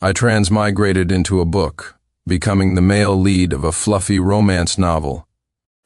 I transmigrated into a book, becoming the male lead of a fluffy romance novel.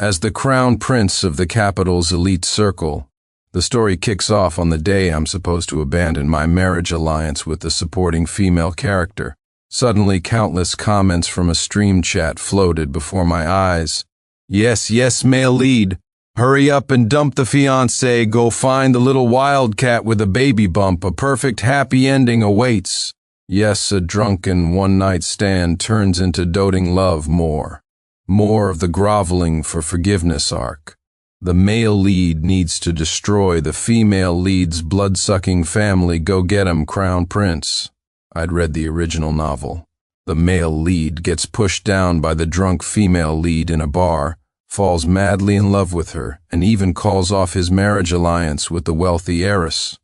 As the crown prince of the capital's elite circle, the story kicks off on the day I'm supposed to abandon my marriage alliance with the supporting female character. Suddenly, countless comments from a stream chat floated before my eyes. Yes, yes, male lead. Hurry up and dump the fiancé. Go find the little wildcat with a baby bump. A perfect happy ending awaits. Yes, a drunken one-night stand turns into doting love more. More of the groveling for forgiveness arc. The male lead needs to destroy the female lead's blood-sucking family. Go get him, Crown Prince. I'd read the original novel. The male lead gets pushed down by the drunk female lead in a bar, falls madly in love with her, and even calls off his marriage alliance with the wealthy heiress.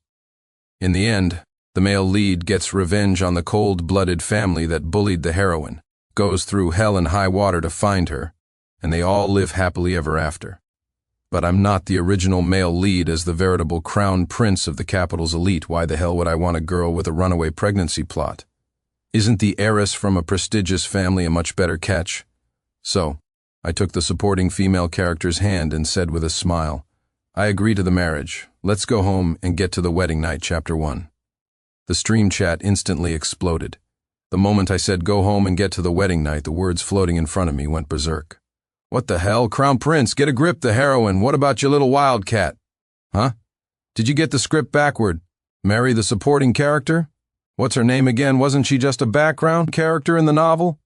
In the end, the male lead gets revenge on the cold-blooded family that bullied the heroine, goes through hell and high water to find her, and they all live happily ever after. But I'm not the original male lead as the veritable crown prince of the capital's elite. Why the hell would I want a girl with a runaway pregnancy plot? Isn't the heiress from a prestigious family a much better catch? So, I took the supporting female character's hand and said with a smile, I agree to the marriage. Let's go home and get to the wedding night, Chapter 1. The stream chat instantly exploded. The moment I said go home and get to the wedding night, the words floating in front of me went berserk. What the hell? Crown Prince, get a grip, the heroine. What about your little wildcat? Huh? Did you get the script backward? Marry the supporting character? What's her name again? Wasn't she just a background character in the novel?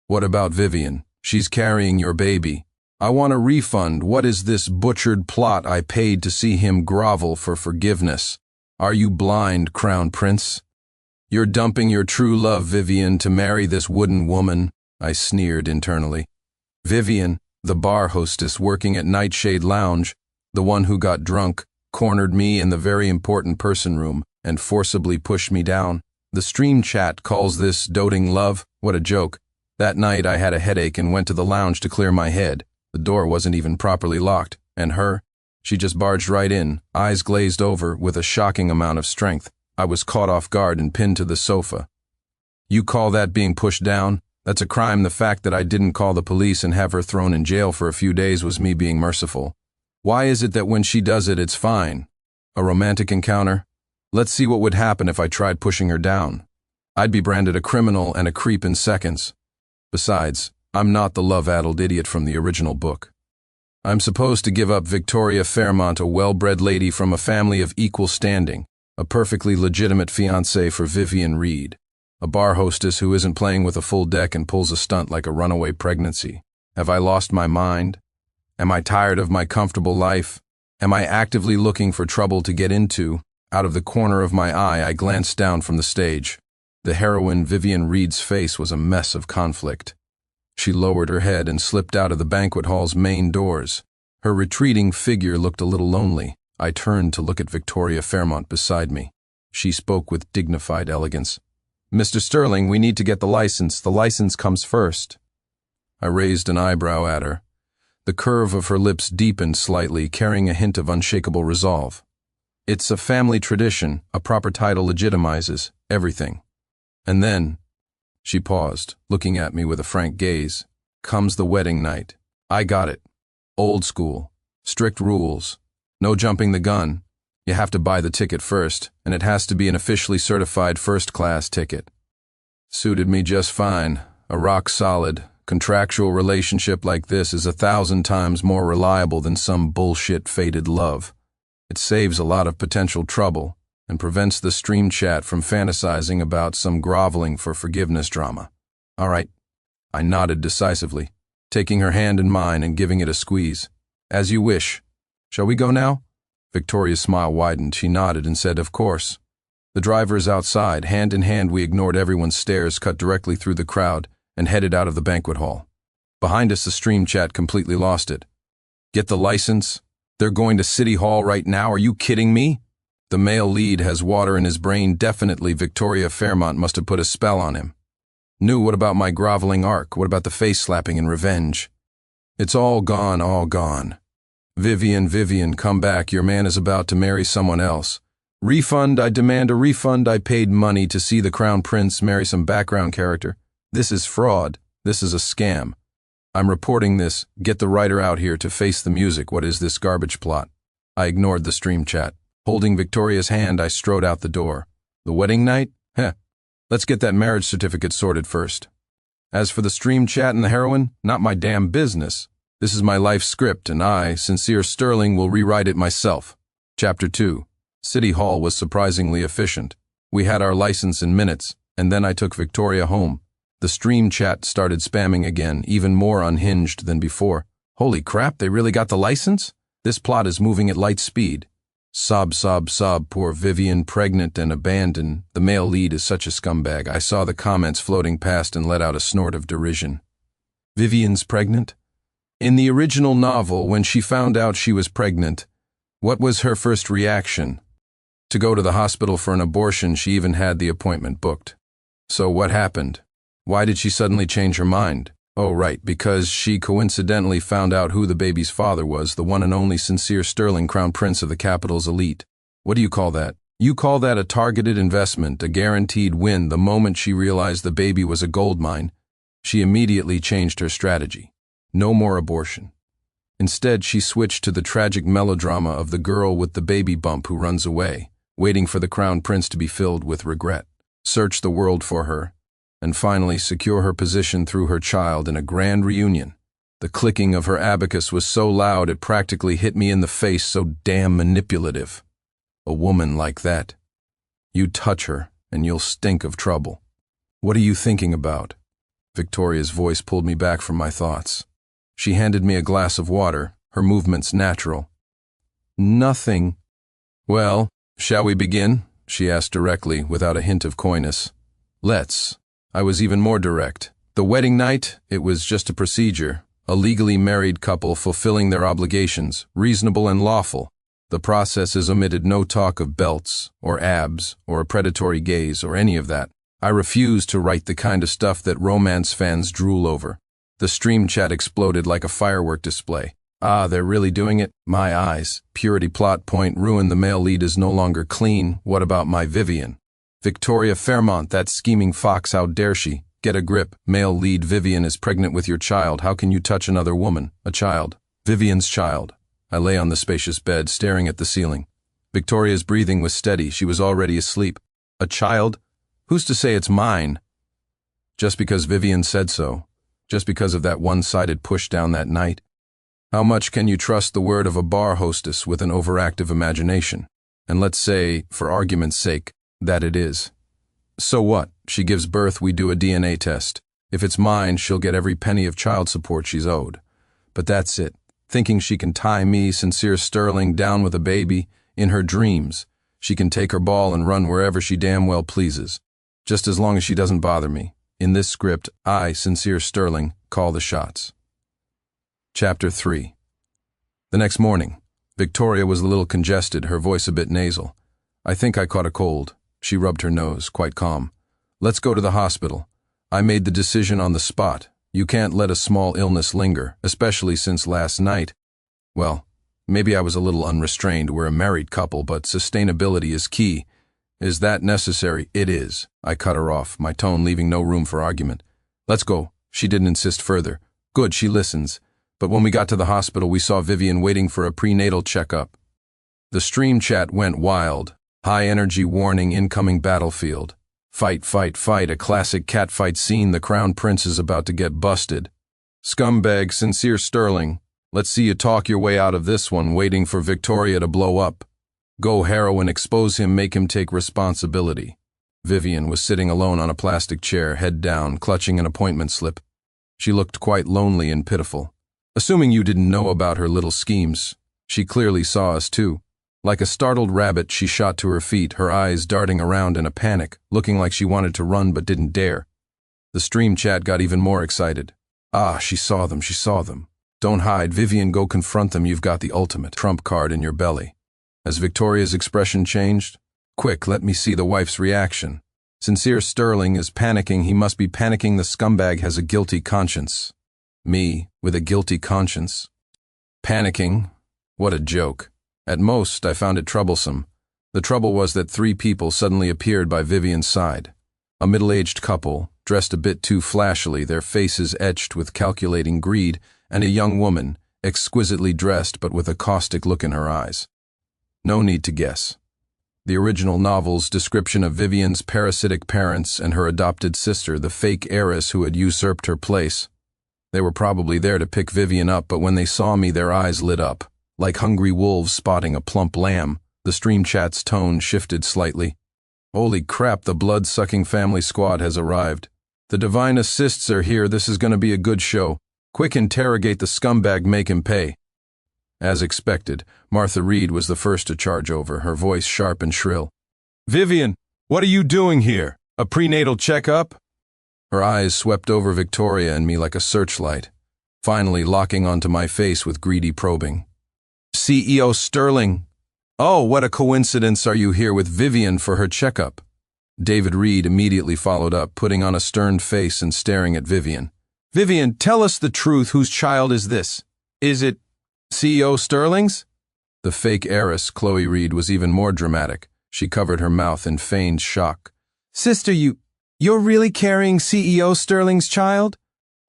What about Vivian? She's carrying your baby. I want a refund. What is this butchered plot I paid to see him grovel for forgiveness? Are you blind, Crown Prince? You're dumping your true love, Vivian, to marry this wooden woman, I sneered internally. Vivian, the bar hostess working at Nightshade Lounge, the one who got drunk, cornered me in the very important person room and forcibly pushed me down. The stream chat calls this doting love. What a joke. That night I had a headache and went to the lounge to clear my head. The door wasn't even properly locked, and she just barged right in, eyes glazed over with a shocking amount of strength. I was caught off guard and pinned to the sofa. You call that being pushed down? That's a crime. The fact that I didn't call the police and have her thrown in jail for a few days was me being merciful. Why is it that when she does it, it's fine? A romantic encounter? Let's see what would happen if I tried pushing her down. I'd be branded a criminal and a creep in seconds. Besides, I'm not the love-addled idiot from the original book. I'm supposed to give up Victoria Fairmont, a well-bred lady from a family of equal standing, a perfectly legitimate fiancée for Vivian Reed. A bar hostess who isn't playing with a full deck and pulls a stunt like a runaway pregnancy. Have I lost my mind? Am I tired of my comfortable life? Am I actively looking for trouble to get into? Out of the corner of my eye, I glanced down from the stage. The heroine Vivian Reed's face was a mess of conflict. She lowered her head and slipped out of the banquet hall's main doors. Her retreating figure looked a little lonely. I turned to look at Victoria Fairmont beside me. She spoke with dignified elegance. Mr. Sterling, we need to get the license. The license comes first. I raised an eyebrow at her. The curve of her lips deepened slightly, carrying a hint of unshakable resolve. It's a family tradition. A proper title legitimizes everything. And then, she paused, looking at me with a frank gaze, comes the wedding night. I got it. Old school. Strict rules. No jumping the gun. You have to buy the ticket first, and it has to be an officially certified first-class ticket. Suited me just fine. A rock-solid, contractual relationship like this is 1,000 times more reliable than some bullshit fated love. It saves a lot of potential trouble and prevents the stream chat from fantasizing about some groveling for forgiveness drama. All right. I nodded decisively, taking her hand in mine and giving it a squeeze. As you wish. Shall we go now? Victoria's smile widened. She nodded and said, of course. The driver is outside. Hand in hand, we ignored everyone's stares, cut directly through the crowd, and headed out of the banquet hall. Behind us, the stream chat completely lost it. Get the license? They're going to City Hall right now? Are you kidding me? The male lead has water in his brain. Definitely Victoria Fairmont must have put a spell on him. What about my groveling arc? What about the face slapping and revenge? It's all gone, all gone. Vivian, come back. Your man is about to marry someone else. Refund, I demand a refund. I paid money to see the Crown Prince marry some background character. This is fraud. This is a scam. I'm reporting this. Get the writer out here to face the music. What is this garbage plot? I ignored the stream chat. Holding Victoria's hand, I strode out the door. The wedding night? Heh. Let's get that marriage certificate sorted first. As for the stream chat and the heroine, not my damn business. This is my life script, and I, Sincere Sterling, will rewrite it myself. Chapter 2. City Hall was surprisingly efficient. We had our license in minutes, and then I took Victoria home. The stream chat started spamming again, even more unhinged than before. Holy crap, they really got the license? This plot is moving at light speed. Sob, sob, sob, poor Vivian, pregnant and abandoned. The male lead is such a scumbag. I saw the comments floating past and let out a snort of derision. Vivian's pregnant? In the original novel, when she found out she was pregnant, what was her first reaction? To go to the hospital for an abortion. She even had the appointment booked. So what happened? Why did she suddenly change her mind? Oh, right, because she coincidentally found out who the baby's father was, the one and only Sincere Sterling, Crown Prince of the capital's elite. What do you call that? You call that a targeted investment, a guaranteed win. The moment she realized the baby was a goldmine, she immediately changed her strategy. No more abortion. Instead, she switched to the tragic melodrama of the girl with the baby bump who runs away, waiting for the Crown Prince to be filled with regret, search the world for her, and finally secure her position through her child in a grand reunion. The clicking of her abacus was so loud it practically hit me in the face, so damn manipulative. A woman like that. You touch her, and you'll stink of trouble. What are you thinking about? Victoria's voice pulled me back from my thoughts. She handed me a glass of water, her movements natural. Nothing. Well, shall we begin? She asked directly, without a hint of coyness. Let's. I was even more direct. The wedding night, it was just a procedure. A legally married couple fulfilling their obligations, reasonable and lawful. The processes omitted no talk of belts, or abs, or a predatory gaze, or any of that. I refused to write the kind of stuff that romance fans drool over. The stream chat exploded like a firework display. Ah, they're really doing it? My eyes. Purity plot point ruined. The male lead is no longer clean. What about my Vivian? Victoria Fairmont, that scheming fox, how dare she? Get a grip. Male lead Vivian is pregnant with your child. How can you touch another woman? A child. Vivian's child. I lay on the spacious bed, staring at the ceiling. Victoria's breathing was steady. She was already asleep. A child? Who's to say it's mine? Just because Vivian said so. Just because of that one-sided push-down that night. How much can you trust the word of a bar hostess with an overactive imagination? And let's say, for argument's sake, that it is. So what? She gives birth, we do a DNA test. If it's mine, she'll get every penny of child support she's owed. But that's it. Thinking she can tie me, Sincere Sterling, down with a baby, in her dreams. She can take her ball and run wherever she damn well pleases. Just as long as she doesn't bother me. In this script, I, Sincere Sterling, call the shots. Chapter 3. The next morning, Victoria was a little congested, her voice a bit nasal. I think I caught a cold. She rubbed her nose, quite calm. Let's go to the hospital. I made the decision on the spot. You can't let a small illness linger, especially since last night. Well, maybe I was a little unrestrained. We're a married couple, but sustainability is key. Is that necessary? It is. I cut her off, my tone leaving no room for argument. Let's go. She didn't insist further. Good, she listens. But when we got to the hospital, we saw Vivian waiting for a prenatal checkup. The stream chat went wild. High energy warning, incoming battlefield. Fight, fight, fight, a classic catfight scene. The Crown Prince is about to get busted. Scumbag, Sincere Sterling. Let's see you talk your way out of this one, waiting for Victoria to blow up. Go heroine, expose him, make him take responsibility. Vivian was sitting alone on a plastic chair, head down, clutching an appointment slip. She looked quite lonely and pitiful. Assuming you didn't know about her little schemes, she clearly saw us too. Like a startled rabbit, she shot to her feet, her eyes darting around in a panic, looking like she wanted to run but didn't dare. The stream chat got even more excited. Ah, she saw them, she saw them. Don't hide, Vivian, go confront them. You've got the ultimate trump card in your belly. As Victoria's expression changed, quick, let me see the wife's reaction. Sincere Sterling is panicking. He must be panicking. The scumbag has a guilty conscience. Me, with a guilty conscience. Panicking? What a joke. At most, I found it troublesome. The trouble was that 3 people suddenly appeared by Vivian's side. A middle-aged couple, dressed a bit too flashily, their faces etched with calculating greed, and a young woman, exquisitely dressed but with a caustic look in her eyes. No need to guess. The original novel's description of Vivian's parasitic parents and her adopted sister, the fake heiress who had usurped her place. They were probably there to pick Vivian up, but when they saw me, their eyes lit up. Like hungry wolves spotting a plump lamb, the stream chat's tone shifted slightly. Holy crap, the blood-sucking family squad has arrived. The divine assists are here, this is going to be a good show. Quick, interrogate the scumbag, make him pay. As expected, Martha Reed was the first to charge over, her voice sharp and shrill. Vivian, what are you doing here? A prenatal checkup? Her eyes swept over Victoria and me like a searchlight, finally locking onto my face with greedy probing. CEO Sterling. Oh, what a coincidence, are you here with Vivian for her checkup? David Reed immediately followed up, putting on a stern face and staring at Vivian. Vivian, tell us the truth, whose child is this? Is it CEO Sterling's? The fake heiress, Chloe Reed, was even more dramatic. She covered her mouth in feigned shock. Sister, you're really carrying CEO Sterling's child?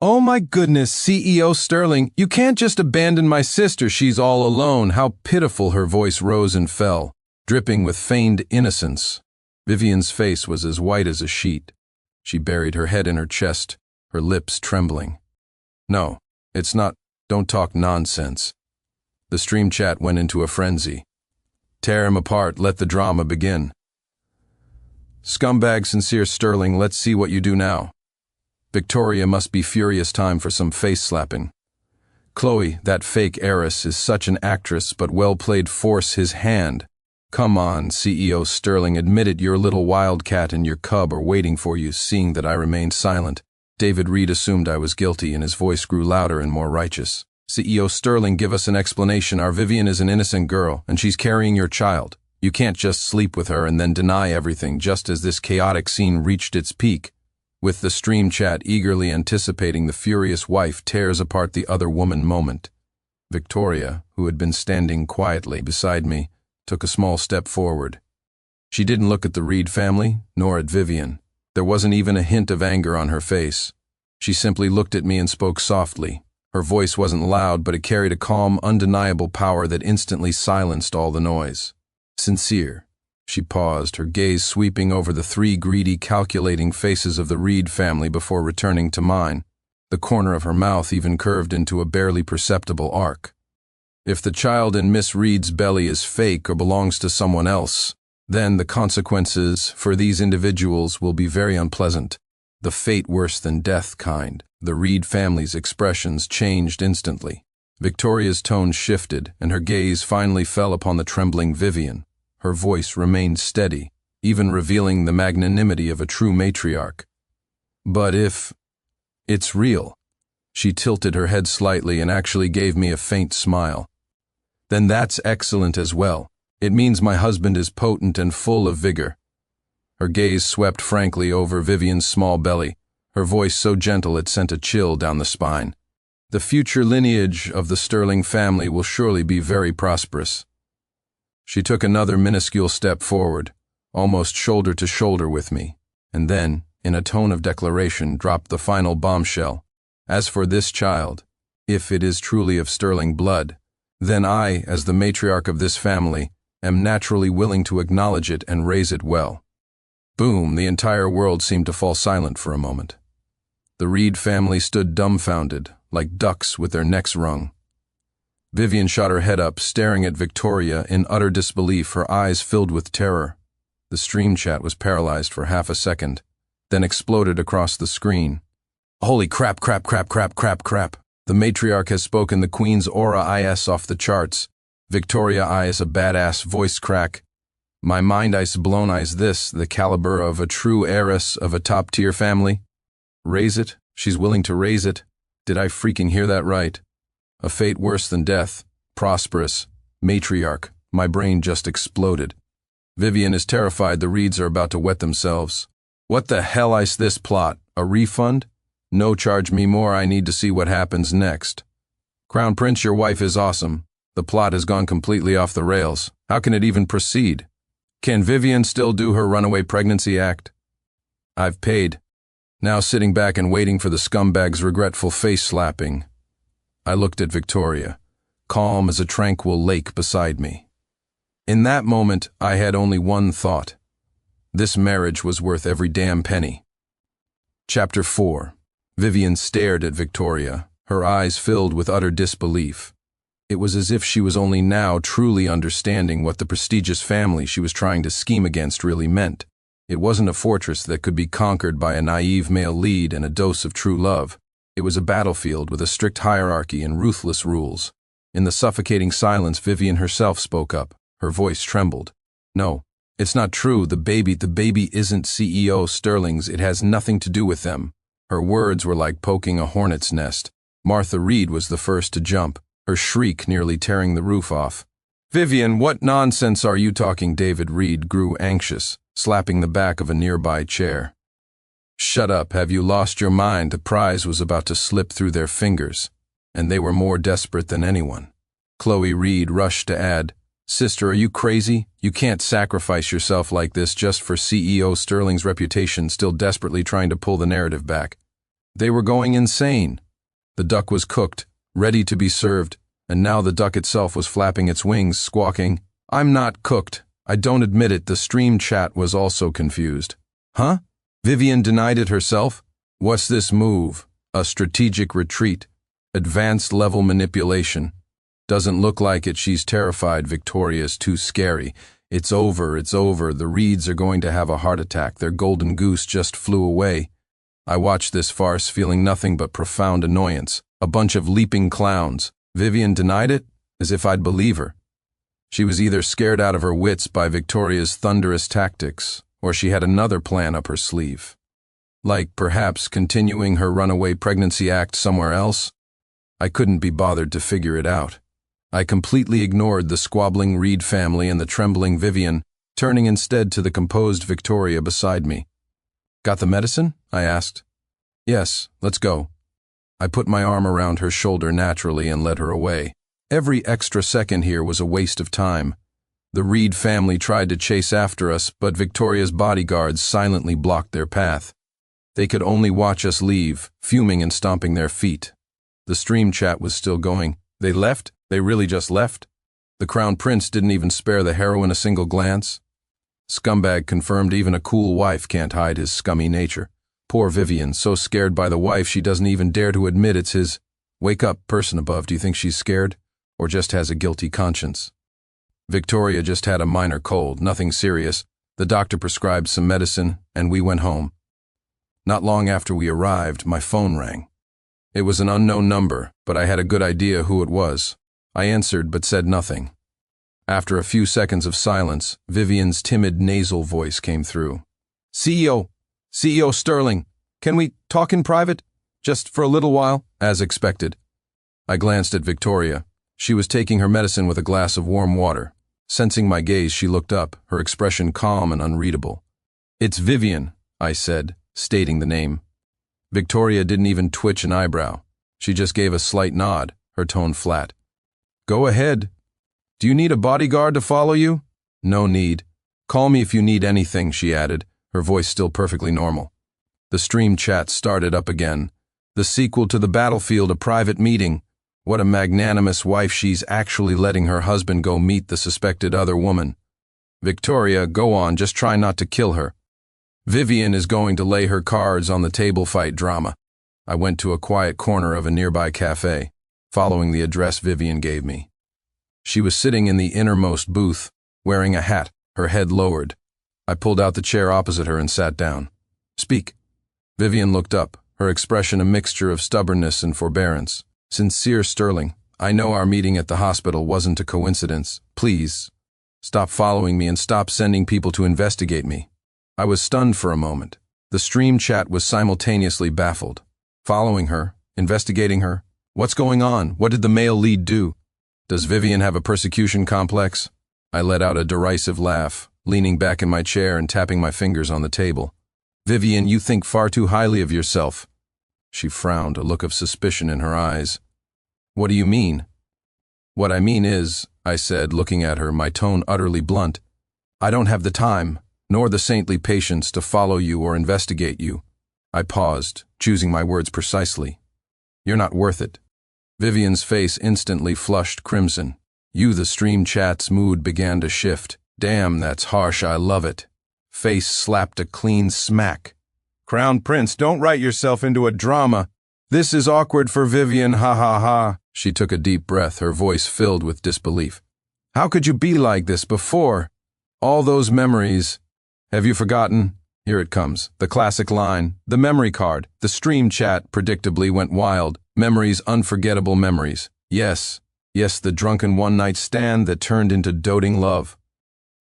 Oh my goodness, CEO Sterling, you can't just abandon my sister, she's all alone. How pitiful, her voice rose and fell, dripping with feigned innocence. Vivian's face was as white as a sheet. She buried her head in her chest, her lips trembling. No, it's not, don't talk nonsense. The stream chat went into a frenzy. Tear him apart, let the drama begin. Scumbag sincere Sterling, let's see what you do now. Victoria, must be furious, time for some face-slapping. Chloe, that fake heiress, is such an actress, but well played, force his hand. Come on, CEO Sterling, admit it, your little wildcat and your cub are waiting for you. Seeing that I remained silent, David Reed assumed I was guilty and his voice grew louder and more righteous. CEO Sterling, give us an explanation. Our Vivian is an innocent girl, and she's carrying your child. You can't just sleep with her and then deny everything just as this chaotic scene reached its peak. With the stream chat eagerly anticipating the furious wife tears apart the other woman moment. Victoria, who had been standing quietly beside me, took a small step forward. She didn't look at the Reed family, nor at Vivian. There wasn't even a hint of anger on her face. She simply looked at me and spoke softly. Her voice wasn't loud, but it carried a calm, undeniable power that instantly silenced all the noise. Sincere. She paused, her gaze sweeping over the 3 greedy, calculating faces of the Reed family before returning to mine. The corner of her mouth even curved into a barely perceptible arc. If the child in Miss Reed's belly is fake or belongs to someone else, then the consequences for these individuals will be very unpleasant. The fate worse than death kind. The Reed family's expressions changed instantly. Victoria's tone shifted, and her gaze finally fell upon the trembling Vivian. Her voice remained steady, even revealing the magnanimity of a true matriarch. But if it's real, she tilted her head slightly and actually gave me a faint smile. Then that's excellent as well. It means my husband is potent and full of vigor. Her gaze swept frankly over Vivian's small belly, her voice so gentle it sent a chill down the spine. The future lineage of the Sterling family will surely be very prosperous. She took another minuscule step forward, almost shoulder to shoulder with me, and then, in a tone of declaration, dropped the final bombshell. As for this child, if it is truly of Sterling blood, then I, as the matriarch of this family, am naturally willing to acknowledge it and raise it well. Boom, the entire world seemed to fall silent for a moment. The Reed family stood dumbfounded, like ducks with their necks wrung. Vivian shot her head up, staring at Victoria in utter disbelief, her eyes filled with terror. The stream chat was paralyzed for half a second, then exploded across the screen. Holy crap, crap, crap, crap, crap, crap. The matriarch has spoken, the Queen's aura is off the charts. Victoria is a badass, voice crack. My mind is blown. Is this the caliber of a true heiress of a top-tier family? Raise it? She's willing to raise it? Did I freaking hear that right? A fate worse than death, prosperous, matriarch. My brain just exploded. Vivian is terrified the Reeds are about to wet themselves. What the hell is this plot? A refund? No, charge me more, I need to see what happens next. Crown Prince, your wife is awesome. The plot has gone completely off the rails. How can it even proceed? Can Vivian still do her runaway pregnancy act? I've paid. Now sitting back and waiting for the scumbag's regretful face slapping. I looked at Victoria, calm as a tranquil lake beside me. In that moment, I had only one thought. This marriage was worth every damn penny. Chapter 4. Vivian stared at Victoria, her eyes filled with utter disbelief. It was as if she was only now truly understanding what the prestigious family she was trying to scheme against really meant. It wasn't a fortress that could be conquered by a naive male lead and a dose of true love. It was a battlefield with a strict hierarchy and ruthless rules. In the suffocating silence, Vivian herself spoke up. Her voice trembled. No, it's not true. The baby isn't CEO Sterling's. It has nothing to do with them. Her words were like poking a hornet's nest. Martha Reed was the first to jump, her shriek nearly tearing the roof off. Vivian, what nonsense are you talking? David Reed grew anxious, slapping the back of a nearby chair. Shut up, have you lost your mind? The prize was about to slip through their fingers, and they were more desperate than anyone. Chloe Reed rushed to add, Sister, are you crazy? You can't sacrifice yourself like this just for CEO Sterling's reputation, still desperately trying to pull the narrative back. They were going insane. The duck was cooked, ready to be served, and now the duck itself was flapping its wings, squawking, I'm not cooked. I don't admit it. The stream chat was also confused. Huh? Vivian denied it herself? What's this move? A strategic retreat? Advanced level manipulation? Doesn't look like it. She's terrified. Victoria's too scary. It's over. The Reeds are going to have a heart attack. Their golden goose just flew away. I watched this farce feeling nothing but profound annoyance. A bunch of leaping clowns. Vivian denied it? As if I'd believe her. She was either scared out of her wits by Victoria's thunderous tactics, or she had another plan up her sleeve. Like perhaps continuing her runaway pregnancy act somewhere else? I couldn't be bothered to figure it out. I completely ignored the squabbling Reed family and the trembling Vivian, turning instead to the composed Victoria beside me. Got the medicine? I asked. Yes, let's go. I put my arm around her shoulder naturally and led her away. Every extra second here was a waste of time. The Reed family tried to chase after us, but Victoria's bodyguards silently blocked their path. They could only watch us leave, fuming and stomping their feet. The stream chat was still going. They left? They really just left? The Crown Prince didn't even spare the heroine a single glance? Scumbag confirmed even a cool wife can't hide his scummy nature. Poor Vivian, so scared by the wife she doesn't even dare to admit it's his. Wake up, person above. Do you think she's scared? Or just has a guilty conscience? Victoria just had a minor cold, nothing serious. The doctor prescribed some medicine, and we went home. Not long after we arrived, my phone rang. It was an unknown number, but I had a good idea who it was. I answered but said nothing. After a few seconds of silence, Vivian's timid nasal voice came through. CEO Sterling, can we talk in private? Just for a little while, as expected. I glanced at Victoria. She was taking her medicine with a glass of warm water. Sensing my gaze, she looked up, her expression calm and unreadable. It's Vivian, I said, stating the name. Victoria didn't even twitch an eyebrow. She just gave a slight nod, her tone flat. Go ahead. Do you need a bodyguard to follow you? No need. Call me if you need anything, she added, her voice still perfectly normal. The stream chat started up again. The sequel to the battlefield, a private meeting. What a magnanimous wife, she's actually letting her husband go meet the suspected other woman. Victoria, go on, just try not to kill her. Vivian is going to lay her cards on the table, fight drama. I went to a quiet corner of a nearby cafe, following the address Vivian gave me. She was sitting in the innermost booth, wearing a hat, her head lowered. I pulled out the chair opposite her and sat down. Speak. Vivian looked up, her expression a mixture of stubbornness and forbearance. Sincere Sterling, I know our meeting at the hospital wasn't a coincidence. Please, stop following me and stop sending people to investigate me. I was stunned for a moment. The stream chat was simultaneously baffled. Following her, investigating her. What's going on? What did the male lead do? Does Vivian have a persecution complex? I let out a derisive laugh, leaning back in my chair and tapping my fingers on the table. Vivian, you think far too highly of yourself. She frowned, a look of suspicion in her eyes. What do you mean? What I mean is, I said, looking at her, my tone utterly blunt, I don't have the time, nor the saintly patience to follow you or investigate you. I paused, choosing my words precisely. You're not worth it. Vivian's face instantly flushed crimson. The stream chat's mood began to shift. Damn, that's harsh, I love it. Face slapped a clean smack. Crown Prince, don't write yourself into a drama. This is awkward for Vivian, ha ha ha. She took a deep breath, her voice filled with disbelief. How could you be like this before? All those memories. Have you forgotten? Here it comes, the classic line, the memory card. The stream chat predictably went wild. Memories, unforgettable memories. Yes, the drunken one-night stand that turned into doting love.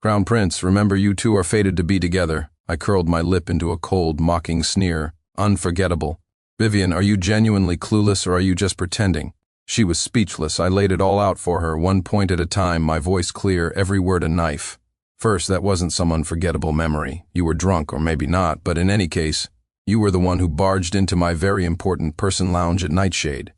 Crown Prince, remember you two are fated to be together. I curled my lip into a cold, mocking sneer. Unforgettable. Vivian, are you genuinely clueless or are you just pretending? She was speechless. I laid it all out for her, one point at a time, my voice clear, every word a knife. First, that wasn't some unforgettable memory. You were drunk, or maybe not, but in any case, you were the one who barged into my very important person lounge at Nightshade.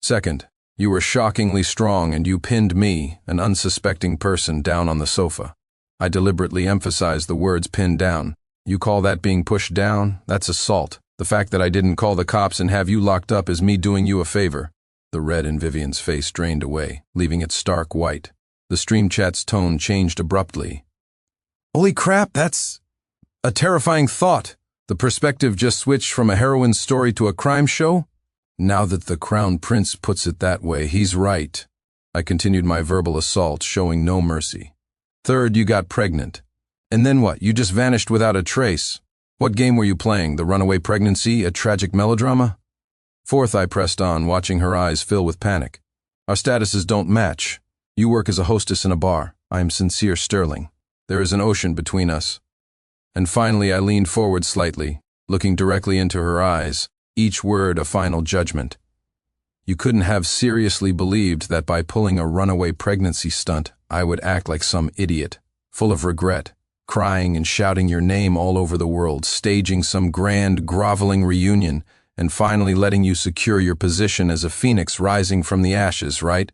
Second, you were shockingly strong and you pinned me, an unsuspecting person, down on the sofa. I deliberately emphasized the words pinned down. You call that being pushed down? That's assault. The fact that I didn't call the cops and have you locked up is me doing you a favor. The red in Vivian's face drained away, leaving it stark white. The stream chat's tone changed abruptly. Holy crap, that's a terrifying thought. The perspective just switched from a heroine's story to a crime show? Now that the Crown Prince puts it that way, he's right. I continued my verbal assault, showing no mercy. Third, you got pregnant. And then what? You just vanished without a trace. What game were you playing? The runaway pregnancy? A tragic melodrama? Fourth, I pressed on, watching her eyes fill with panic. Our statuses don't match. You work as a hostess in a bar. I am Sincere Sterling. There is an ocean between us. And finally, I leaned forward slightly, looking directly into her eyes, each word a final judgment. You couldn't have seriously believed that by pulling a runaway pregnancy stunt, I would act like some idiot, full of regret, crying and shouting your name all over the world, staging some grand, groveling reunion, and finally letting you secure your position as a phoenix rising from the ashes, right?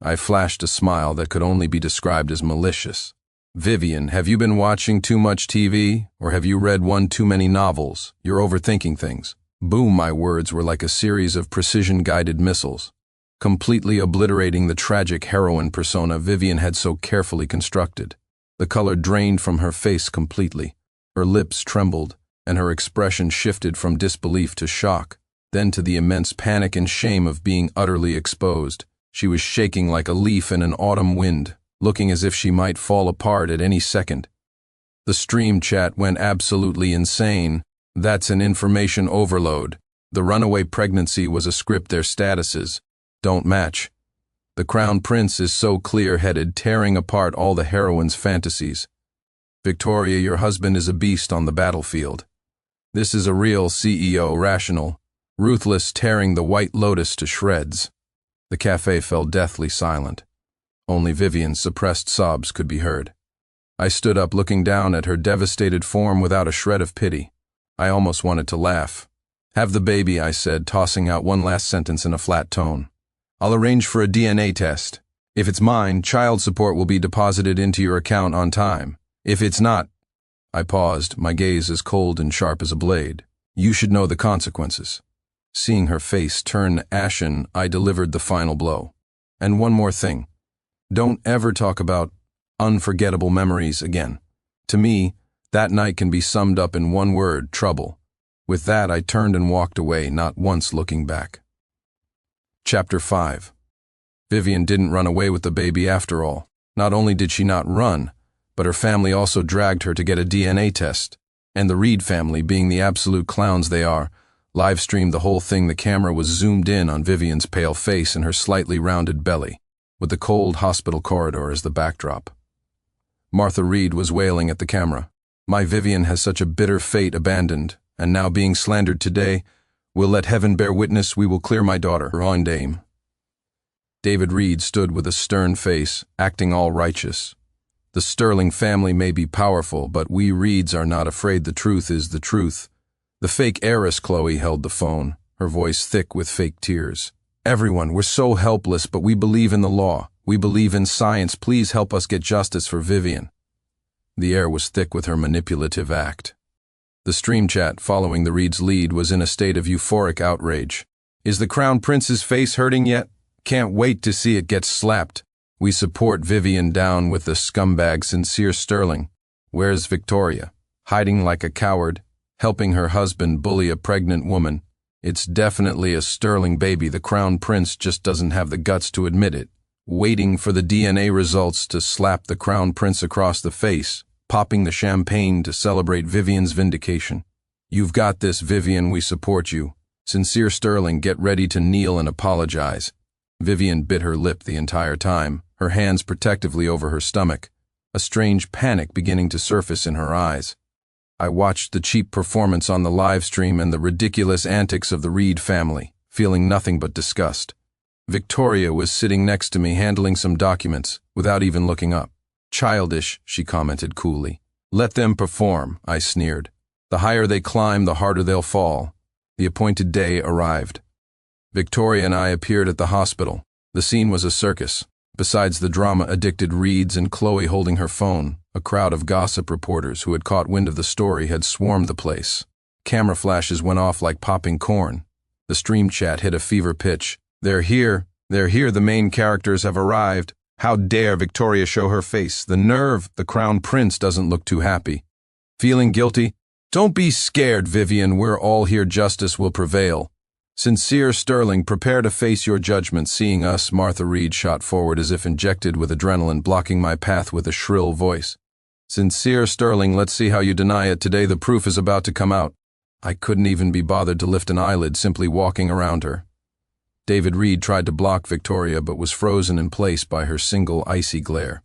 I flashed a smile that could only be described as malicious. Vivian, have you been watching too much TV, or have you read one too many novels? You're overthinking things. Boom, my words were like a series of precision-guided missiles, completely obliterating the tragic heroine persona Vivian had so carefully constructed. The color drained from her face completely. Her lips trembled, and her expression shifted from disbelief to shock, then to the immense panic and shame of being utterly exposed. She was shaking like a leaf in an autumn wind, looking as if she might fall apart at any second. The stream chat went absolutely insane. That's an information overload. The runaway pregnancy was a script. Their statuses don't match. The Crown Prince is so clear-headed, tearing apart all the heroine's fantasies. Victoria, your husband is a beast on the battlefield. This is a real CEO, rational, ruthless, tearing the White Lotus to shreds. The cafe fell deathly silent. Only Vivian's suppressed sobs could be heard. I stood up, looking down at her devastated form without a shred of pity. I almost wanted to laugh. Have the baby, I said, tossing out one last sentence in a flat tone. I'll arrange for a DNA test. If it's mine, child support will be deposited into your account on time. If it's not, I paused, my gaze as cold and sharp as a blade. You should know the consequences. Seeing her face turn ashen, I delivered the final blow. And one more thing. Don't ever talk about unforgettable memories again. To me, that night can be summed up in one word: trouble. With that, I turned and walked away, not once looking back. Chapter 5. Vivian didn't run away with the baby after all. Not only did she not run, but her family also dragged her to get a DNA test. And the Reed family, being the absolute clowns they are, live-streamed the whole thing. The camera was zoomed in on Vivian's pale face and her slightly rounded belly, with the cold hospital corridor as the backdrop. Martha Reed was wailing at the camera. My Vivian has such a bitter fate, abandoned, and now being slandered today. Will let heaven bear witness, we will clear my daughter, her own dame. David Reed stood with a stern face, acting all righteous. The Sterling family may be powerful, but we Reeds are not afraid. The truth is the truth. The fake heiress Chloe held the phone, her voice thick with fake tears. Everyone, we're so helpless, but we believe in the law. We believe in science. Please help us get justice for Vivian. The air was thick with her manipulative act. The stream chat following the Reed's lead was in a state of euphoric outrage. "Is the Crown Prince's face hurting yet? Can't wait to see it get slapped. We support Vivian down with the scumbag Sincere Sterling. Where's Victoria? Hiding like a coward, helping her husband bully a pregnant woman. It's definitely a Sterling baby. The Crown Prince just doesn't have the guts to admit it. Waiting for the DNA results to slap the Crown Prince across the face, popping the champagne to celebrate Vivian's vindication. You've got this, Vivian, we support you. Sincere Sterling, get ready to kneel and apologize." Vivian bit her lip the entire time, her hands protectively over her stomach, a strange panic beginning to surface in her eyes. I watched the cheap performance on the live stream and the ridiculous antics of the Reed family, feeling nothing but disgust. Victoria was sitting next to me handling some documents, without even looking up. "Childish," she commented coolly. "Let them perform," I sneered. "The higher they climb, the harder they'll fall." The appointed day arrived. Victoria and I appeared at the hospital. The scene was a circus. Besides the drama-addicted Reeds and Chloe holding her phone, a crowd of gossip reporters who had caught wind of the story had swarmed the place. Camera flashes went off like popping corn. The stream chat hit a fever pitch. "They're here. They're here. The main characters have arrived. How dare Victoria show her face? The nerve. The Crown Prince doesn't look too happy. Feeling guilty? Don't be scared, Vivian. We're all here. Justice will prevail. Sincere Sterling, prepare to face your judgment." Seeing us, Martha Reed shot forward as if injected with adrenaline, blocking my path with a shrill voice. "Sincere Sterling, let's see how you deny it. Today the proof is about to come out." I couldn't even be bothered to lift an eyelid, simply walking around her. David Reed tried to block Victoria but was frozen in place by her single icy glare.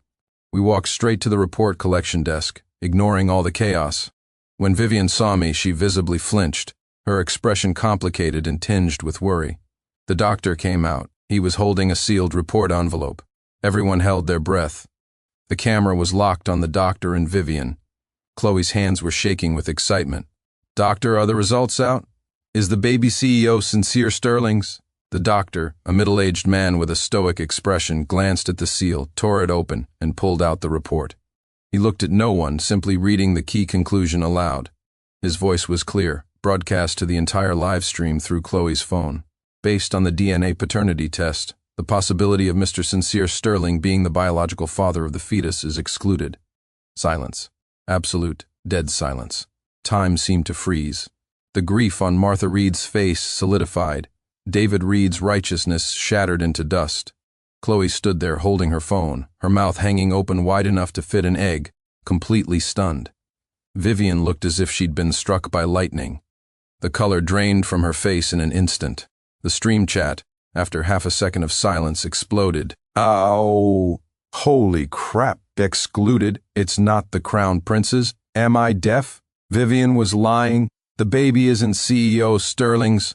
We walked straight to the report collection desk, ignoring all the chaos. When Vivian saw me, she visibly flinched, her expression complicated and tinged with worry. The doctor came out. He was holding a sealed report envelope. Everyone held their breath. The camera was locked on the doctor and Vivian. Chloe's hands were shaking with excitement. "Doctor, are the results out? Is the baby CEO Sincere Sterling's?" The doctor, a middle-aged man with a stoic expression, glanced at the seal, tore it open, and pulled out the report. He looked at no one, simply reading the key conclusion aloud. His voice was clear, broadcast to the entire live stream through Chloe's phone. Based on the DNA paternity test, the possibility of Mr. Sincere Sterling being the biological father of the fetus is excluded. Silence. Absolute, dead silence. Time seemed to freeze. The grief on Martha Reed's face solidified. David Reed's righteousness shattered into dust. Chloe stood there holding her phone, her mouth hanging open wide enough to fit an egg, completely stunned. Vivian looked as if she'd been struck by lightning. The color drained from her face in an instant. The stream chat, after half a second of silence, exploded. "Ow! Holy crap! Excluded? It's not the Crown Prince's? Am I deaf? Vivian was lying. The baby isn't CEO Sterling's.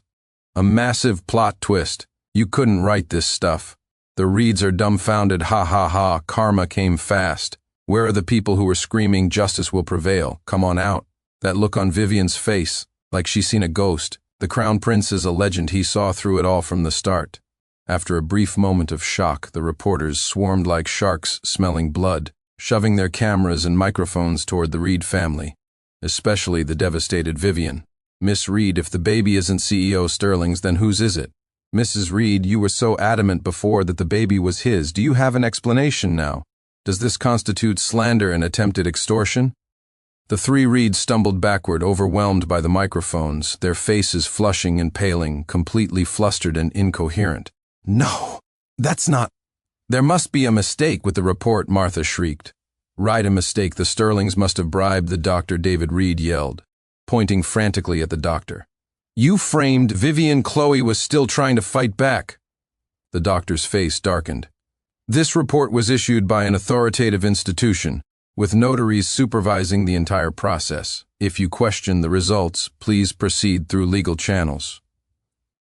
A massive plot twist. You couldn't write this stuff. The Reeds are dumbfounded. Ha ha ha. Karma came fast. Where are the people who were screaming justice will prevail? Come on out." That look on Vivian's face, like she's seen a ghost. The Crown Prince is a legend. He saw through it all from the start. After a brief moment of shock, the reporters swarmed like sharks smelling blood, shoving their cameras and microphones toward the Reed family, especially the devastated Vivian. "Miss Reed, if the baby isn't CEO Sterling's, then whose is it? Mrs. Reed, you were so adamant before that the baby was his. Do you have an explanation now? Does this constitute slander and attempted extortion?" The three Reeds stumbled backward, overwhelmed by the microphones, their faces flushing and paling, completely flustered and incoherent. "No, that's not—" "There must be a mistake with the report," Martha shrieked. "Right, a mistake. The Sterlings must have bribed the doctor," David Reed yelled, pointing frantically at the doctor. "You framed Vivian. Chloe was still trying to fight back." The doctor's face darkened. "This report was issued by an authoritative institution, with notaries supervising the entire process. If you question the results, please proceed through legal channels."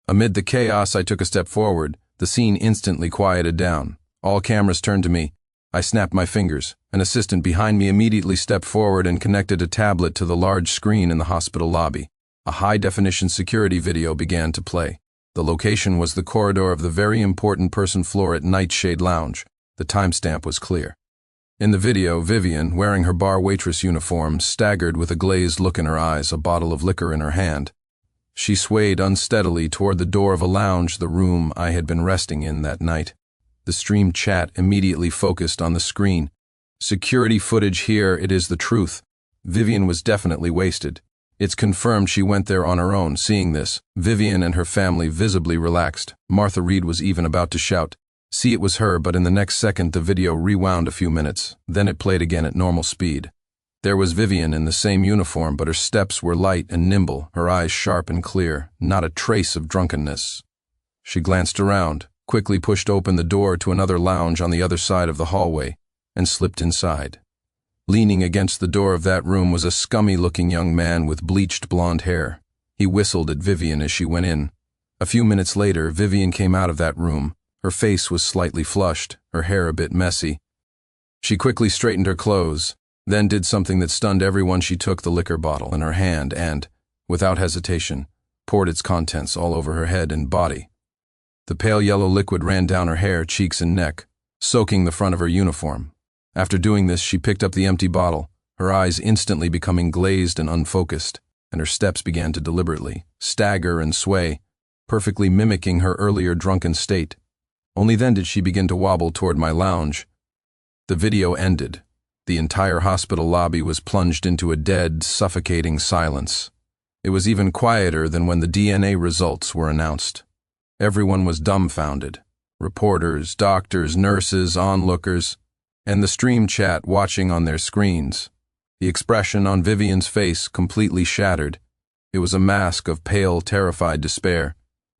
Amid the chaos, I took a step forward. The scene instantly quieted down. All cameras turned to me. I snapped my fingers. An assistant behind me immediately stepped forward and connected a tablet to the large screen in the hospital lobby. A high-definition security video began to play. The location was the corridor of the very important person floor at Nightshade Lounge. The timestamp was clear. In the video, Vivian, wearing her bar waitress uniform, staggered with a glazed look in her eyes, a bottle of liquor in her hand. She swayed unsteadily toward the door of a lounge, the room I had been resting in that night. The stream chat immediately focused on the screen. Security footage here, it is the truth. Vivian was definitely wasted. It's confirmed she went there on her own. Seeing this, Vivian and her family visibly relaxed. Martha Reed was even about to shout, "See, it was her," but in the next second the video rewound a few minutes. Then it played again at normal speed. There was Vivian in the same uniform, but her steps were light and nimble, her eyes sharp and clear, not a trace of drunkenness. She glanced around, quickly pushed open the door to another lounge on the other side of the hallway, and slipped inside. Leaning against the door of that room was a scummy-looking young man with bleached blonde hair. He whistled at Vivian as she went in. A few minutes later, Vivian came out of that room. Her face was slightly flushed, her hair a bit messy. She quickly straightened her clothes, then did something that stunned everyone. She took the liquor bottle in her hand and, without hesitation, poured its contents all over her head and body. The pale yellow liquid ran down her hair, cheeks, and neck, soaking the front of her uniform. After doing this, she picked up the empty bottle, her eyes instantly becoming glazed and unfocused, and her steps began to deliberately stagger and sway, perfectly mimicking her earlier drunken state. Only then did she begin to wobble toward my lounge. The video ended. The entire hospital lobby was plunged into a dead, suffocating silence. It was even quieter than when the DNA results were announced. Everyone was dumbfounded. Reporters, doctors, nurses, onlookers, and the stream chat watching on their screens. The expression on Vivian's face completely shattered. It was a mask of pale, terrified despair.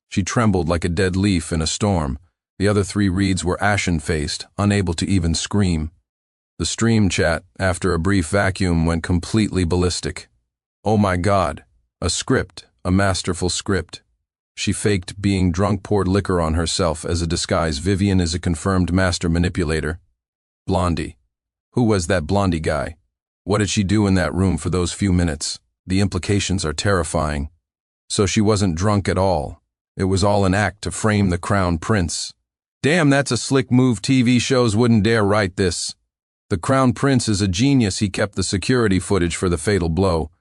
She trembled like a dead leaf in a storm. The other three Reeds were ashen-faced, unable to even scream. The stream chat, after a brief vacuum, went completely ballistic. Oh my God, a script, a masterful script. She faked being drunk, poured liquor on herself as a disguise. Vivian is a confirmed master manipulator. Blondie. Who was that Blondie guy? What did she do in that room for those few minutes? The implications are terrifying. So she wasn't drunk at all. It was all an act to frame the crown prince. Damn, that's a slick move. TV shows wouldn't dare write this. The crown prince is a genius. He kept the security footage for the fatal blow.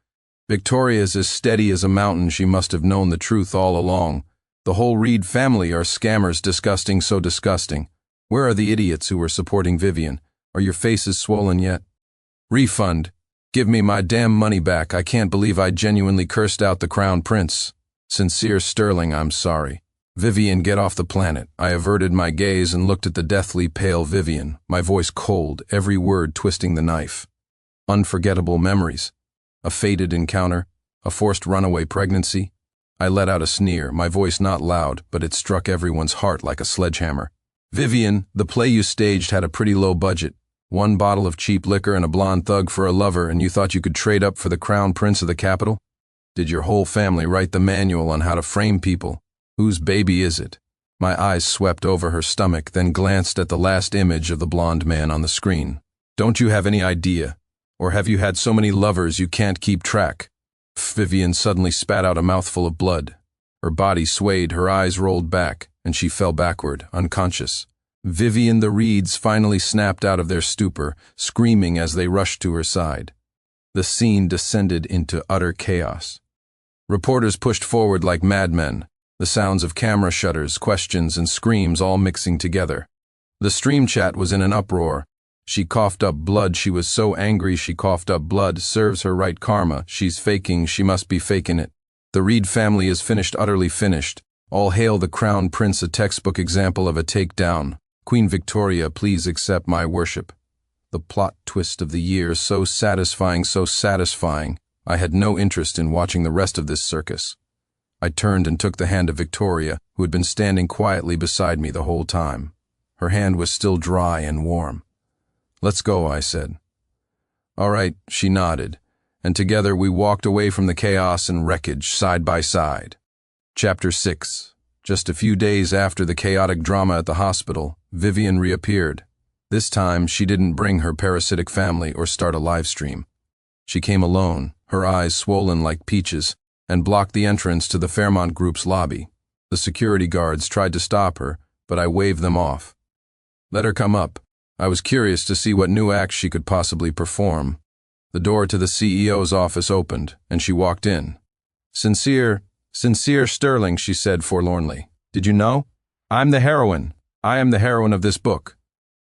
Victoria's as steady as a mountain. She must have known the truth all along. The whole Reed family are scammers. Disgusting, so disgusting. Where are the idiots who were supporting Vivian? Are your faces swollen yet? Refund. Give me my damn money back. I can't believe I genuinely cursed out the crown prince. Sincere Sterling, I'm sorry. Vivian, get off the planet. I averted my gaze and looked at the deathly pale Vivian, my voice cold, every word twisting the knife. Unforgettable memories. A fated encounter. A forced runaway pregnancy. I let out a sneer, my voice not loud, but it struck everyone's heart like a sledgehammer. Vivian, the play you staged had a pretty low budget. 1 bottle of cheap liquor and a blonde thug for a lover, and you thought you could trade up for the crown prince of the capital? Did your whole family write the manual on how to frame people? Whose baby is it? My eyes swept over her stomach, then glanced at the last image of the blonde man on the screen. Don't you have any idea? Or have you had so many lovers you can't keep track? Vivian suddenly spat out a mouthful of blood. Her body swayed, her eyes rolled back, and she fell backward, unconscious. Vivian, the Reeds finally snapped out of their stupor, screaming as they rushed to her side. The scene descended into utter chaos. Reporters pushed forward like madmen, the sounds of camera shutters, questions, and screams all mixing together. The stream chat was in an uproar. She coughed up blood. She was so angry she coughed up blood. Serves her right, karma. She's faking. She must be faking it. The Reed family is finished, utterly finished. All hail the crown prince, a textbook example of a takedown. Queen Victoria, please accept my worship. The plot twist of the year, so satisfying, so satisfying. I had no interest in watching the rest of this circus. I turned and took the hand of Victoria, who had been standing quietly beside me the whole time. Her hand was still dry and warm. Let's go, I said. All right, she nodded, and together we walked away from the chaos and wreckage side by side. Chapter 6. Just a few days after the chaotic drama at the hospital, Vivian reappeared. This time, she didn't bring her parasitic family or start a live stream. She came alone, her eyes swollen like peaches, and blocked the entrance to the Fairmont Group's lobby. The security guards tried to stop her, but I waved them off. Let her come up. I was curious to see what new acts she could possibly perform. The door to the CEO's office opened, and she walked in. Sincere Sterling, she said forlornly. Did you know? I'm the heroine. I am the heroine of this book.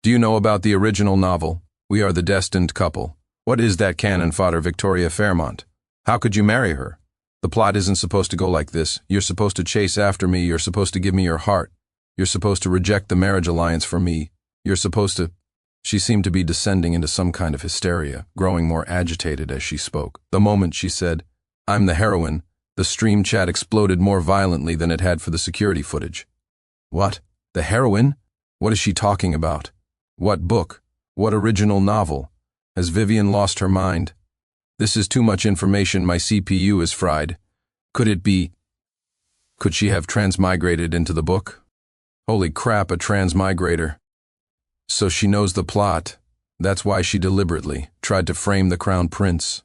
Do you know about the original novel? We are the destined couple. What is that cannon fodder, Victoria Fairmont? How could you marry her? The plot isn't supposed to go like this. You're supposed to chase after me. You're supposed to give me your heart. You're supposed to reject the marriage alliance for me. You're supposed to... She seemed to be descending into some kind of hysteria, growing more agitated as she spoke. The moment she said, I'm the heroine, the stream chat exploded more violently than it had for the security footage. What? The heroine? What is she talking about? What book? What original novel? Has Vivian lost her mind? This is too much information. My CPU is fried. Could she have transmigrated into the book? Holy crap, a transmigrator. So she knows the plot. That's why she deliberately tried to frame the Crown Prince.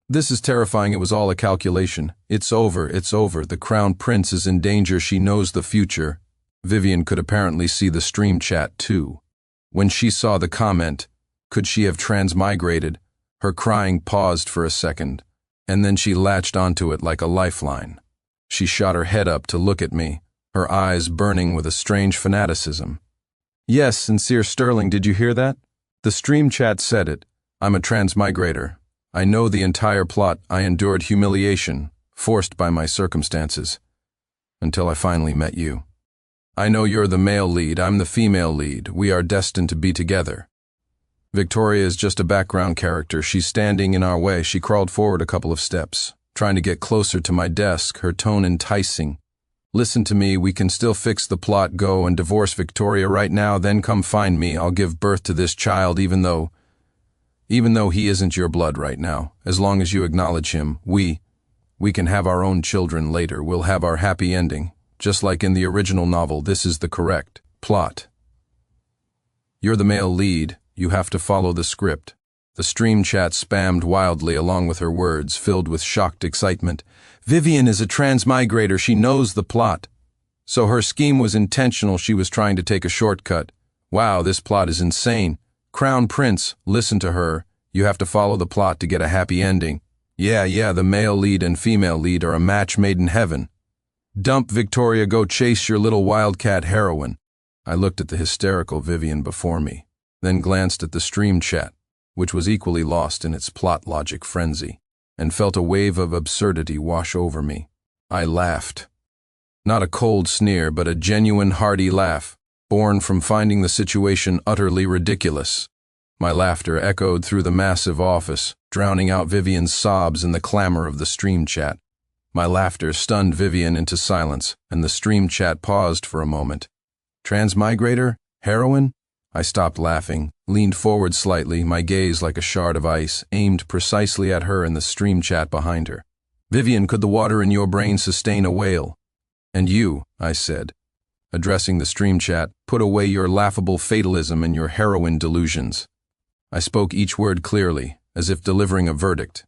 This is terrifying. It was all a calculation. It's over. The Crown Prince is in danger. She knows the future. Vivian could apparently see the stream chat too. When she saw the comment, could she have transmigrated? Her crying paused for a second, and then she latched onto it like a lifeline. She shot her head up to look at me, her eyes burning with a strange fanaticism. Yes, Sincere Sterling, did you hear that? The stream chat said it. I'm a transmigrator. I know the entire plot. I endured humiliation, forced by my circumstances, until I finally met you. I know you're the male lead, I'm the female lead. We are destined to be together. Victoria is just a background character. She's standing in our way. She crawled forward a couple of steps, trying to get closer to my desk, her tone enticing. Listen to me, we can still fix the plot. Go and divorce Victoria right now, then come find me. I'll give birth to this child even though he isn't your blood right now. As long as you acknowledge him, we can have our own children later. We'll have our happy ending. Just like in the original novel, this is the correct plot. You're the male lead. You have to follow the script. The stream chat spammed wildly along with her words, filled with shocked excitement. Vivian is a transmigrator. She knows the plot. So her scheme was intentional. She was trying to take a shortcut. Wow, this plot is insane. Crown Prince, listen to her. You have to follow the plot to get a happy ending. Yeah, the male lead and female lead are a match made in heaven. Dump Victoria, go chase your little wildcat heroine. I looked at the hysterical Vivian before me, then glanced at the stream chat, which was equally lost in its plot logic frenzy, and felt a wave of absurdity wash over me. I laughed. Not a cold sneer, but a genuine hearty laugh, born from finding the situation utterly ridiculous. My laughter echoed through the massive office, drowning out Vivian's sobs and the clamor of the stream chat. My laughter stunned Vivian into silence, and the stream chat paused for a moment. Transmigrator? Heroine? I stopped laughing, leaned forward slightly, my gaze like a shard of ice, aimed precisely at her and the stream chat behind her. Vivian, could the water in your brain sustain a whale? And you, I said, addressing the stream chat, put away your laughable fatalism and your heroine delusions. I spoke each word clearly, as if delivering a verdict.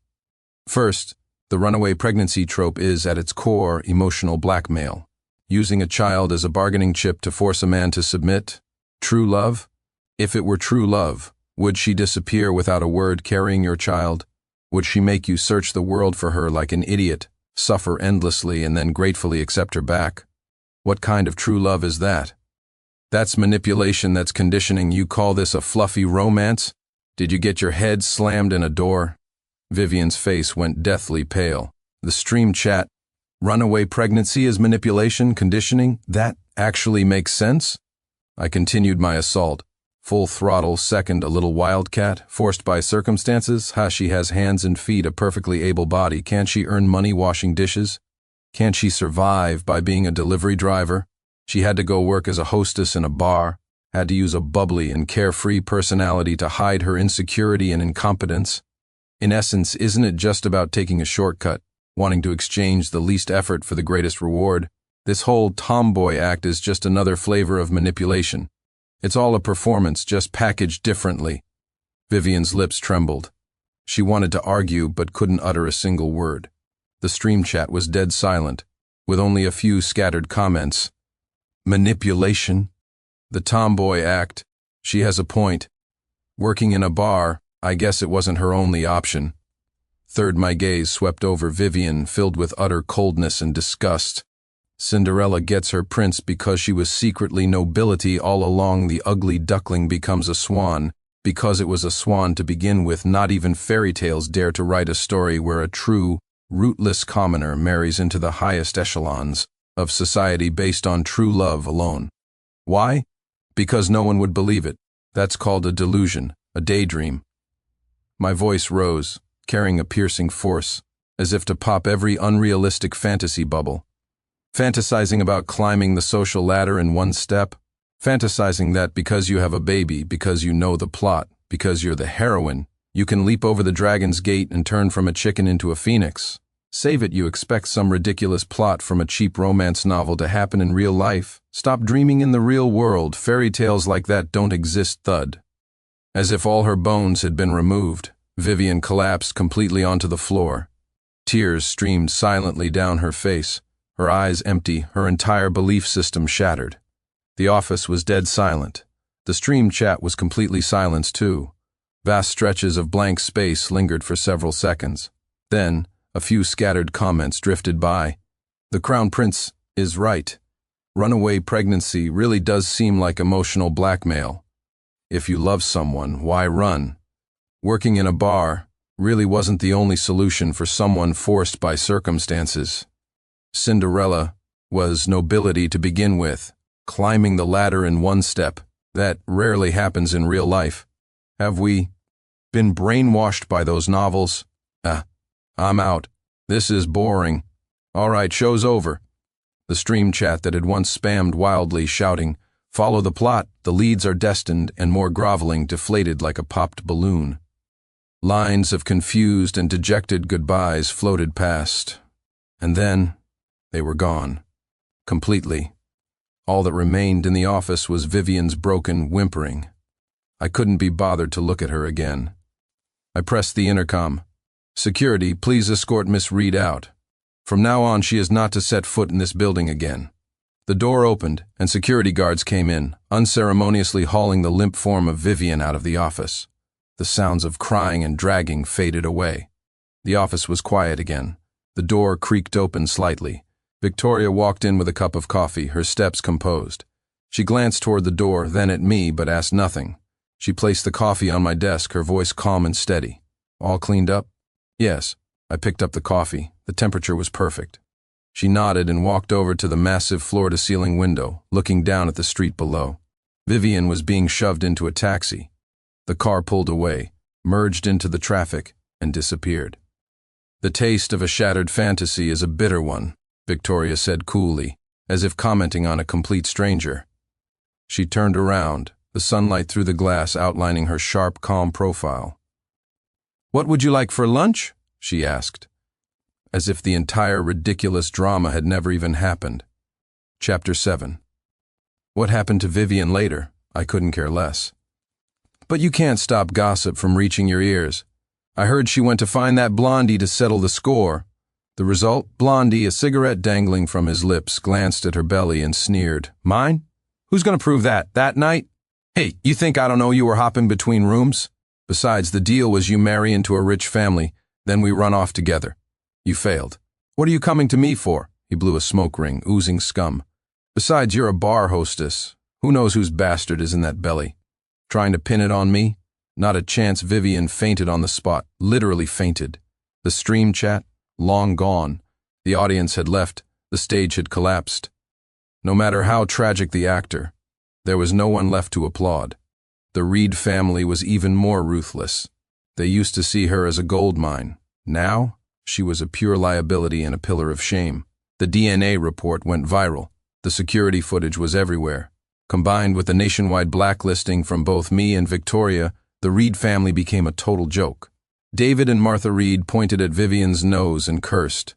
First, the runaway pregnancy trope is, at its core, emotional blackmail. Using a child as a bargaining chip to force a man to submit. True love? If it were true love, would she disappear without a word carrying your child? Would she make you search the world for her like an idiot, suffer endlessly, and then gratefully accept her back? What kind of true love is that? That's manipulation, that's conditioning. You call this a fluffy romance? Did you get your head slammed in a door? Vivian's face went deathly pale. The stream chat, runaway pregnancy is manipulation, conditioning? That actually makes sense? I continued my assault. Full throttle, second, a little wildcat, forced by circumstances? She has hands and feet, a perfectly able body. Can't she earn money washing dishes? Can't she survive by being a delivery driver? She had to go work as a hostess in a bar, had to use a bubbly and carefree personality to hide her insecurity and incompetence. In essence, isn't it just about taking a shortcut, wanting to exchange the least effort for the greatest reward? This whole tomboy act is just another flavor of manipulation. It's all a performance, just packaged differently. Vivian's lips trembled. She wanted to argue, but couldn't utter a single word. The stream chat was dead silent, with only a few scattered comments. Manipulation? The tomboy act. She has a point. Working in a bar, I guess it wasn't her only option. Third, my gaze swept over Vivian, filled with utter coldness and disgust. Cinderella gets her prince because she was secretly nobility all along. The ugly duckling becomes a swan, because it was a swan to begin with. Not even fairy tales dare to write a story where a true, rootless commoner marries into the highest echelons of society based on true love alone. Why? Because no one would believe it. That's called a delusion, a daydream. My voice rose, carrying a piercing force, as if to pop every unrealistic fantasy bubble. Fantasizing about climbing the social ladder in one step. Fantasizing that because you have a baby, because you know the plot, because you're the heroine, you can leap over the dragon's gate and turn from a chicken into a phoenix. Save it, you expect some ridiculous plot from a cheap romance novel to happen in real life. Stop dreaming in the real world. Fairy tales like that don't exist. Thud. As if all her bones had been removed, Vivian collapsed completely onto the floor. Tears streamed silently down her face, her eyes empty, her entire belief system shattered. The office was dead silent. The stream chat was completely silenced too. Vast stretches of blank space lingered for several seconds. Then, a few scattered comments drifted by. The Crown Prince is right. Runaway pregnancy really does seem like emotional blackmail. If you love someone, why run? Working in a bar really wasn't the only solution for someone forced by circumstances. Cinderella was nobility to begin with, climbing the ladder in one step. That rarely happens in real life. Have we been brainwashed by those novels? I'm out. This is boring. All right, show's over. The stream chat that had once spammed wildly, shouting, "Follow the plot, the leads are destined," and more groveling, deflated like a popped balloon. Lines of confused and dejected goodbyes floated past. And then, they were gone. Completely. All that remained in the office was Vivian's broken whimpering. I couldn't be bothered to look at her again. I pressed the intercom. "Security, please escort Miss Reed out. From now on, she is not to set foot in this building again." The door opened, and security guards came in, unceremoniously hauling the limp form of Vivian out of the office. The sounds of crying and dragging faded away. The office was quiet again. The door creaked open slightly. Victoria walked in with a cup of coffee, her steps composed. She glanced toward the door, then at me, but asked nothing. She placed the coffee on my desk, her voice calm and steady. "All cleaned up?" "Yes." I picked up the coffee. The temperature was perfect. She nodded and walked over to the massive floor-to-ceiling window, looking down at the street below. Vivian was being shoved into a taxi. The car pulled away, merged into the traffic, and disappeared. "The taste of a shattered fantasy is a bitter one," Victoria said coolly, as if commenting on a complete stranger. She turned around, the sunlight through the glass outlining her sharp, calm profile. "What would you like for lunch?" she asked, as if the entire ridiculous drama had never even happened. Chapter 7. What happened to Vivian later, I couldn't care less. But you can't stop gossip from reaching your ears. I heard she went to find that Blondie to settle the score. The result? Blondie, a cigarette dangling from his lips, glanced at her belly and sneered. "Mine? Who's going to prove that? That night? Hey, you think I don't know you were hopping between rooms? Besides, the deal was you marry into a rich family, then we run off together. You failed. What are you coming to me for?" He blew a smoke ring, oozing scum. "Besides, you're a bar hostess. Who knows whose bastard is in that belly? Trying to pin it on me? Not a chance." Vivian fainted on the spot, literally fainted. The stream chat? Long gone. The audience had left, the stage had collapsed. No matter how tragic the actor, there was no one left to applaud. The Reed family was even more ruthless. They used to see her as a gold mine. Now, she was a pure liability and a pillar of shame. The DNA report went viral. The security footage was everywhere. Combined with the nationwide blacklisting from both me and Victoria, the Reed family became a total joke. David and Martha Reed pointed at Vivian's nose and cursed.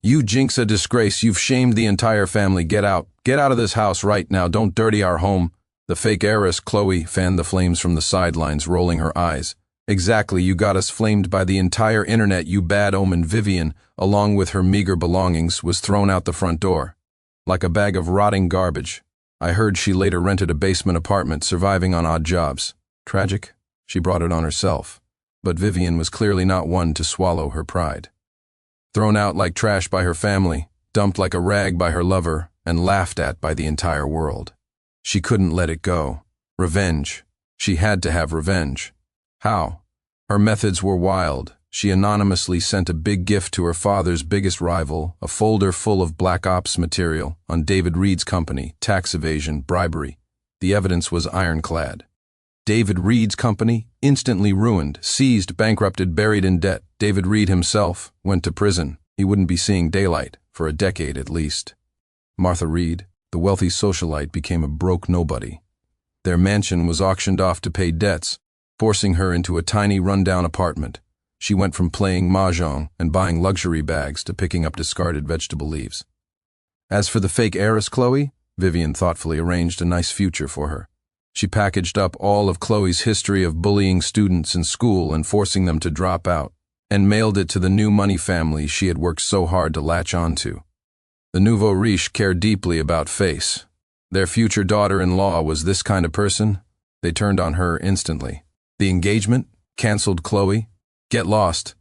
"You jinx, a disgrace. You've shamed the entire family. Get out. Get out of this house right now. Don't dirty our home." The fake heiress, Chloe, fanned the flames from the sidelines, rolling her eyes. "Exactly, you got us flamed by the entire internet, you bad omen." Vivian, along with her meager belongings, was thrown out the front door. Like a bag of rotting garbage. I heard she later rented a basement apartment, surviving on odd jobs. Tragic? She brought it on herself. But Vivian was clearly not one to swallow her pride. Thrown out like trash by her family, dumped like a rag by her lover, and laughed at by the entire world. She couldn't let it go. Revenge. She had to have revenge. How? Her methods were wild. She anonymously sent a big gift to her father's biggest rival, a folder full of black ops material on David Reed's company, tax evasion, bribery. The evidence was ironclad. David Reed's company, instantly ruined, seized, bankrupted, buried in debt. David Reed himself went to prison. He wouldn't be seeing daylight, for a decade at least. Martha Reed, the wealthy socialite, became a broke nobody. Their mansion was auctioned off to pay debts, forcing her into a tiny rundown apartment. She went from playing mahjong and buying luxury bags to picking up discarded vegetable leaves. As for the fake heiress Chloe, Vivian thoughtfully arranged a nice future for her. She packaged up all of Chloe's history of bullying students in school and forcing them to drop out, and mailed it to the new money family she had worked so hard to latch onto. The nouveau riche cared deeply about face. Their future daughter-in-law was this kind of person. They turned on her instantly. The engagement? Cancelled Chloe? Get lost.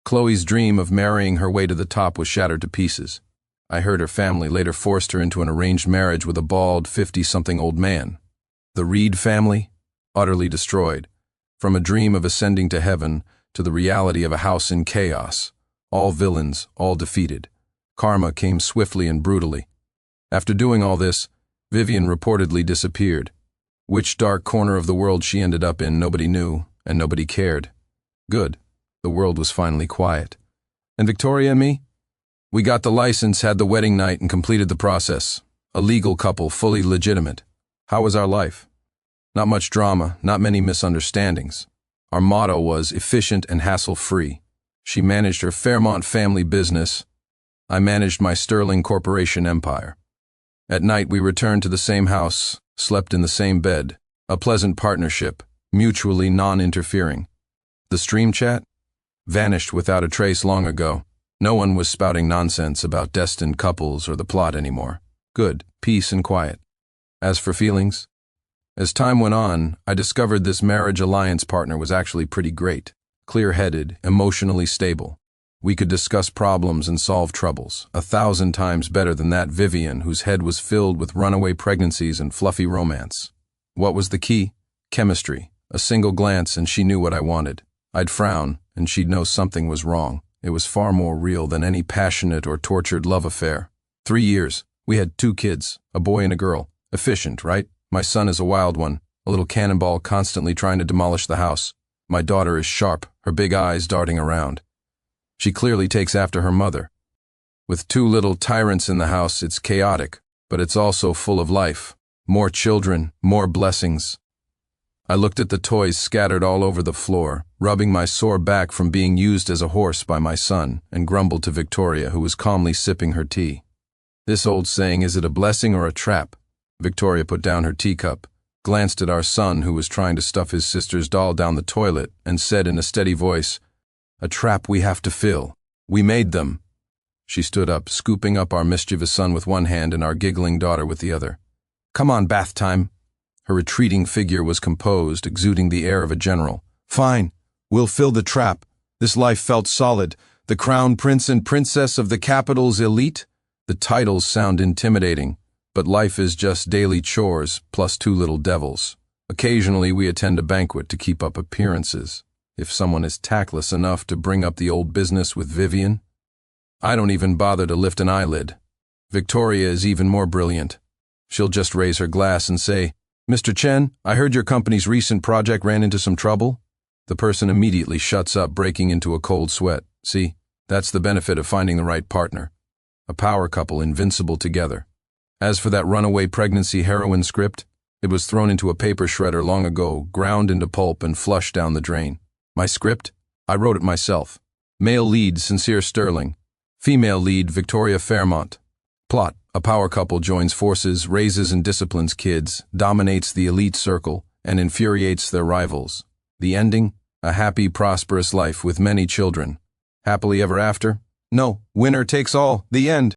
Chloe's dream of marrying her way to the top was shattered to pieces. I heard her family later forced her into an arranged marriage with a bald, 50-something old man. The Reed family? Utterly destroyed. From a dream of ascending to heaven to the reality of a house in chaos. All villains, all defeated. Karma came swiftly and brutally. After doing all this, Vivian reportedly disappeared. Which dark corner of the world she ended up in nobody knew, and nobody cared. Good. The world was finally quiet. And Victoria and me? We got the license, had the wedding night, and completed the process. A legal couple, fully legitimate. How was our life? Not much drama, not many misunderstandings. Our motto was efficient and hassle-free. She managed her Fairmont family business. I managed my Sterling Corporation empire. At night we returned to the same house, slept in the same bed. A pleasant partnership, mutually non-interfering. The stream chat? Vanished without a trace long ago. No one was spouting nonsense about destined couples or the plot anymore. Good, peace and quiet. As for feelings? As time went on, I discovered this marriage alliance partner was actually pretty great. Clear-headed, emotionally stable. We could discuss problems and solve troubles, 1,000 times better than that Vivian whose head was filled with runaway pregnancies and fluffy romance. What was the key? Chemistry. A single glance and she knew what I wanted. I'd frown, and she'd know something was wrong. It was far more real than any passionate or tortured love affair. 3 years. We had 2 kids, a boy and a girl. Efficient, right? My son is a wild one, a little cannonball constantly trying to demolish the house. My daughter is sharp, her big eyes darting around. She clearly takes after her mother. With 2 little tyrants in the house, it's chaotic, but it's also full of life. More children, more blessings. I looked at the toys scattered all over the floor, rubbing my sore back from being used as a horse by my son, and grumbled to Victoria, who was calmly sipping her tea. This old saying, is it a blessing or a trap? Victoria put down her teacup, glanced at our son who was trying to stuff his sister's doll down the toilet, and said in a steady voice, "A trap we have to fill. We made them." She stood up, scooping up our mischievous son with one hand and our giggling daughter with the other. "Come on, bath time." Her retreating figure was composed, exuding the air of a general. "Fine. We'll fill the trap. This life felt solid. The crown prince and princess of the capital's elite? The titles sound intimidating, but life is just daily chores plus 2 little devils. Occasionally we attend a banquet to keep up appearances. If someone is tactless enough to bring up the old business with Vivian, I don't even bother to lift an eyelid. Victoria is even more brilliant. She'll just raise her glass and say, "Mr. Chen, I heard your company's recent project ran into some trouble." The person immediately shuts up, breaking into a cold sweat. See, that's the benefit of finding the right partner. A power couple invincible together. As for that runaway pregnancy heroine script, it was thrown into a paper shredder long ago, ground into pulp and flushed down the drain. My script? I wrote it myself. Male lead, Sincere Sterling. Female lead, Victoria Fairmont. Plot: a power couple joins forces, raises and disciplines kids, dominates the elite circle, and infuriates their rivals. The ending? A happy, prosperous life with many children. Happily ever after? No, winner takes all. The end.